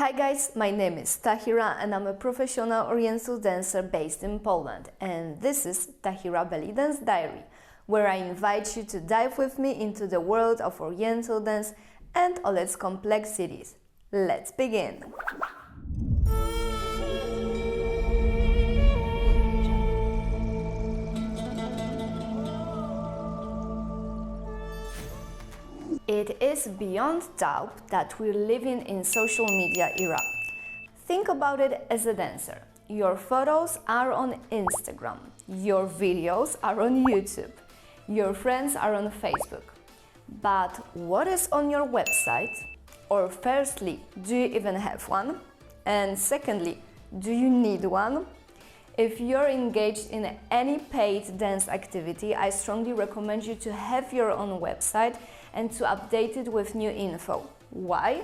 Hi guys, my name is Tahira and I'm a professional Oriental dancer based in Poland, and this is TahiraBDD Dance Diary, where I invite you to dive with me into the world of Oriental dance and all its complexities. Let's begin! It is beyond doubt that we're living in social media era. Think about it as a dancer. Your photos are on Instagram, your videos are on YouTube, your friends are on Facebook. But what is on your website? Or firstly, do you even have one? And secondly, do you need one? If you're engaged in any paid dance activity, I strongly recommend you to have your own website and to update it with new info. Why?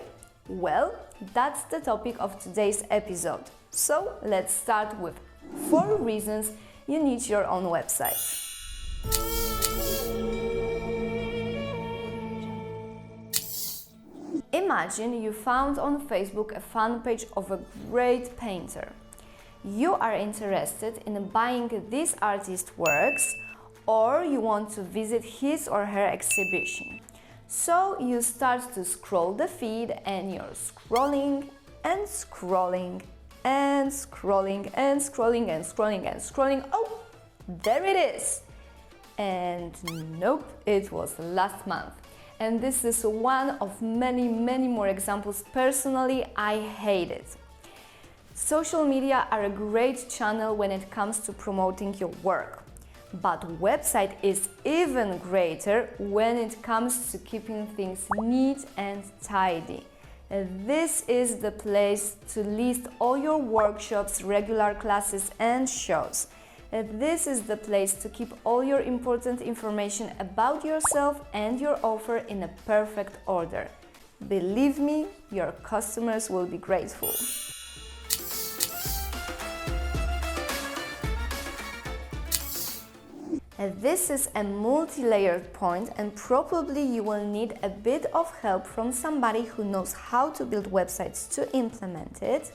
Well, that's the topic of today's episode. So let's start with 4 reasons you need your own website. Imagine you found on Facebook a fan page of a great painter. You are interested in buying this artist's works, or you want to visit his or her exhibition. So you start to scroll the feed and you're scrolling and scrolling and scrolling and scrolling and scrolling and scrolling. Oh, there it is! And nope, it was last month. And this is one of many more examples. Personally, I hate it. Social media are a great channel when it comes to promoting your work, but website is even greater when it comes to keeping things neat and tidy. This is the place to list all your workshops, regular classes and shows. This is the place to keep all your important information about yourself and your offer in a perfect order. Believe me, your customers will be grateful. This is a multi-layered point, and probably you will need a bit of help from somebody who knows how to build websites to implement it.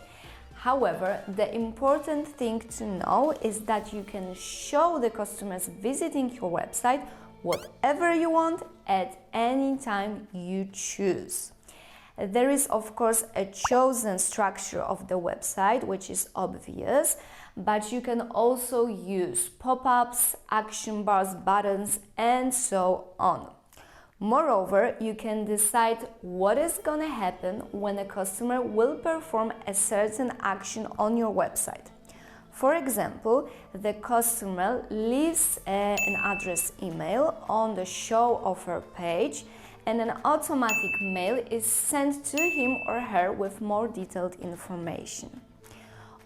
However, the important thing to know is that you can show the customers visiting your website whatever you want at any time you choose. There is, of course, a chosen structure of the website, which is obvious, but you can also use pop-ups, action bars, buttons, and so on. Moreover, you can decide what is gonna happen when a customer will perform a certain action on your website. For example, the customer leaves an address email on the show offer page, and an automatic mail is sent to him or her with more detailed information.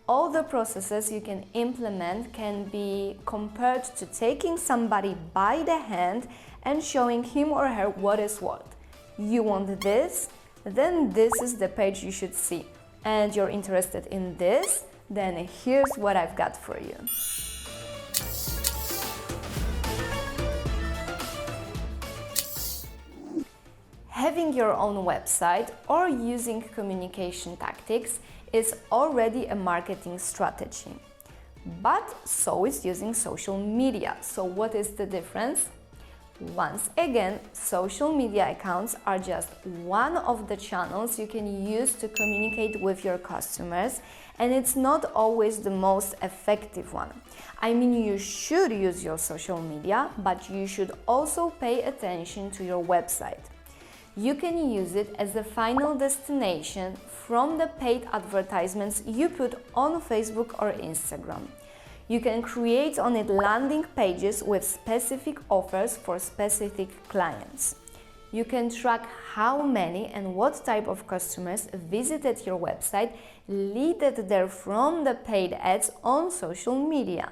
All the processes you can implement can be compared to taking somebody by the hand and showing him or her what is what. You want this? Then this is the page you should see. And you're interested in this? Then here's what I've got for you. Having your own website or using communication tactics is already a marketing strategy. But so is using social media. So what is the difference? Once again, social media accounts are just one of the channels you can use to communicate with your customers, and it's not always the most effective one. I mean, you should use your social media, but you should also pay attention to your website. You can use it as a final destination from the paid advertisements you put on Facebook or Instagram. You can create on it landing pages with specific offers for specific clients. You can track how many and what type of customers visited your website, leaded there from the paid ads on social media.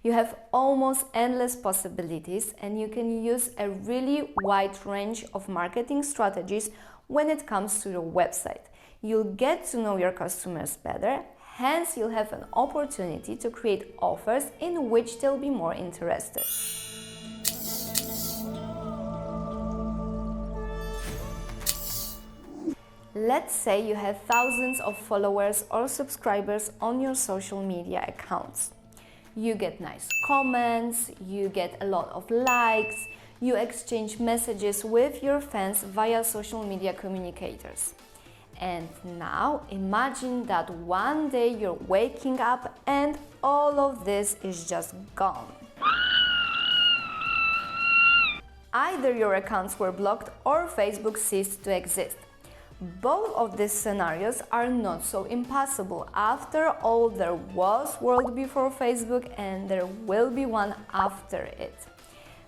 You have almost endless possibilities, and you can use a really wide range of marketing strategies when it comes to your website. You'll get to know your customers better, hence you'll have an opportunity to create offers in which they'll be more interested. Let's say you have thousands of followers or subscribers on your social media accounts. You get nice comments, you get a lot of likes, you exchange messages with your fans via social media communicators. And now imagine that one day you're waking up and all of this is just gone. Either your accounts were blocked or Facebook ceased to exist. Both of these scenarios are not so impossible. After all, there was world before Facebook and there will be one after it.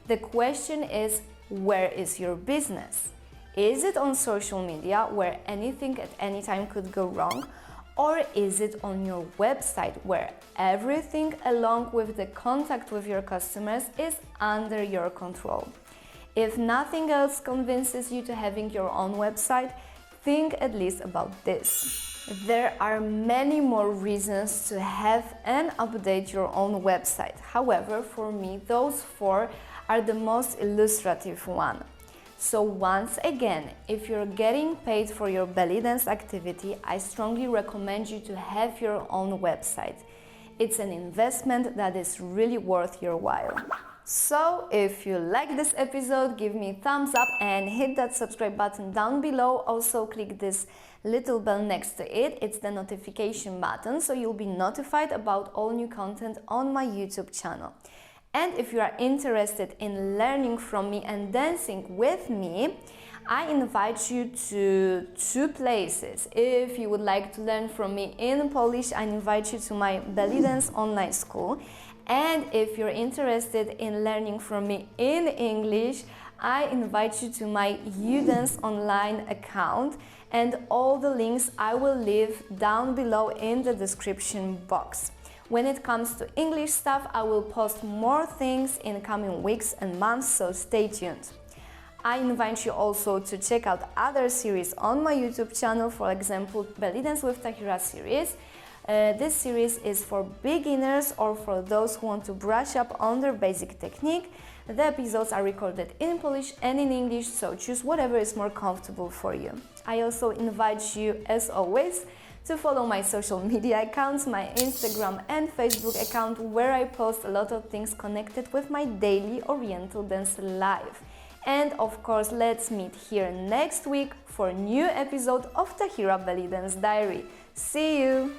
The question is, where is your business? Is it on social media where anything at any time could go wrong? Or is it on your website where everything along with the contact with your customers is under your control? If nothing else convinces you to having your own website, think at least about this. There are many more reasons to have and update your own website. However, for me, those 4 are the most illustrative one. So once again, if you're getting paid for your belly dance activity, I strongly recommend you to have your own website. It's an investment that is really worth your while. So if you like this episode, give me a thumbs up and hit that subscribe button down below. Also click this little bell next to it. It's the notification button, so you'll be notified about all new content on my YouTube channel. And if you are interested in learning from me and dancing with me, I invite you to 2 places. If you would like to learn from me in Polish, I invite you to my belly dance online school. And if you're interested in learning from me in English, I invite you to my UDance online account, and all the links I will leave down below in the description box. When it comes to English stuff, I will post more things in coming weeks and months, so stay tuned. I invite you also to check out other series on my YouTube channel, for example, Belly Dance with Tahira series. This series is for beginners or for those who want to brush up on their basic technique. The episodes are recorded in Polish and in English, so choose whatever is more comfortable for you. I also invite you, as always, to follow my social media accounts, my Instagram and Facebook account, where I post a lot of things connected with my daily Oriental dance life. And of course, let's meet here next week for a new episode of Tahira Belly Dance Diary. See you!